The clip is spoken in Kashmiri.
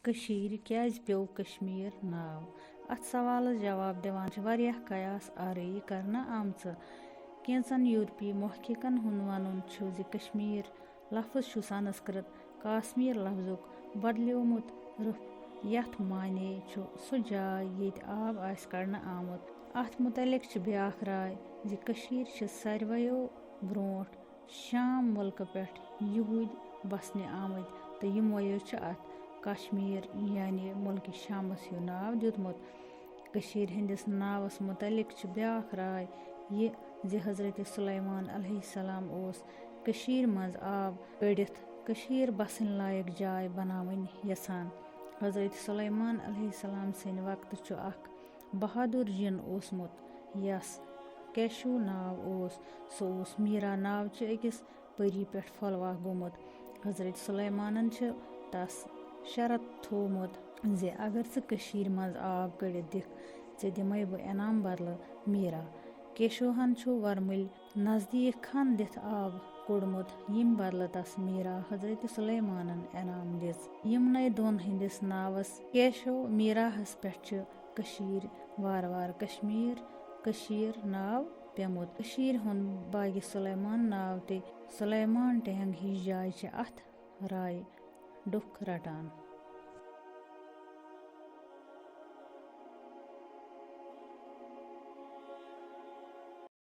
کٔشیٖرِ کیٛازِ پیوٚو کشمیٖر ناو؟ اَتھ سوالس جواب دِوان چھِ واریاہ قیاس آرٲیی کرنہٕ آمژٕ۔ کینٛژن یورپی محققن ہُنٛد وَنُن چھُ زِ کشمیٖر لفظ چھُ سنسکرت کاسمیٖر لفظُک بدلیومُت رٕپھ یتھ معنے چھُ سُہ جاے ییٚتہِ آب آسہِ کڑنہٕ آمُت۔ اَتھ مُتعلق چھِ بیٛاکھ راے زِ کٔشیٖر چھِ ساروِیو برٛونٛٹھ شام مُلکہٕ پٮ۪ٹھ یہوٗدۍ بسنہِ آمٕتۍ تہٕ یِموٕیو چھِ اَتھ کشمیٖر یعنی مُلکہِ شامس ہیوٗ ناو دیُتمُت۔ کٔشیٖرِ ہٕنٛدِس ناوس مُتعلق چھِ بیٛاکھ راے یہِ زِ حضرت سُلیمان علیہ السلام اوس کٔشیٖرِ منٛز آب کٔڑِتھ کٔشیٖر بسٕنۍ لایق جاے بناوٕنۍ یژھان۔ حضرت سُلیمان علیہ السلام سٕنٛدِ وقتہٕ چھُ اکھ بہادُر جِن اوسمُت یس کیشو ناو اوس۔ سُہ اوس میٖرا ناوچہِ أکِس پٔری پٮ۪ٹھ پھۄلواک گوٚمُت۔ حضرت سُلیمانن چھُ تس شرط تھوٚومُت زِ اگر ژٕ کٔشیٖرِ منٛز آب کٔڑِتھ دِکھ ژےٚ دِمَے بہٕ انعام بدلہٕ میٖرا۔ کیشوہن چھُ ورمُلہِ نزدیٖک کھن دِتھ آب کوٚڑمُت ییٚمہِ بدلہٕ تس میٖرا حضرت سُلیمانن انعام دِژ۔ یِمنٕے دۄن ہٕنٛدِس ناوس کیشو میٖراہس پٮ۪ٹھ چھِ کٔشیٖر وارٕ وارٕ کٔشیٖر ناو پیوٚمُت۔ کٔشیٖرِ ہُنٛد باغِ سُلیمان ناو تہِ سُلیمان ٹینگ ہِش جایہِ چھِ اتھ رایہِ ڈُپھ رٹان۔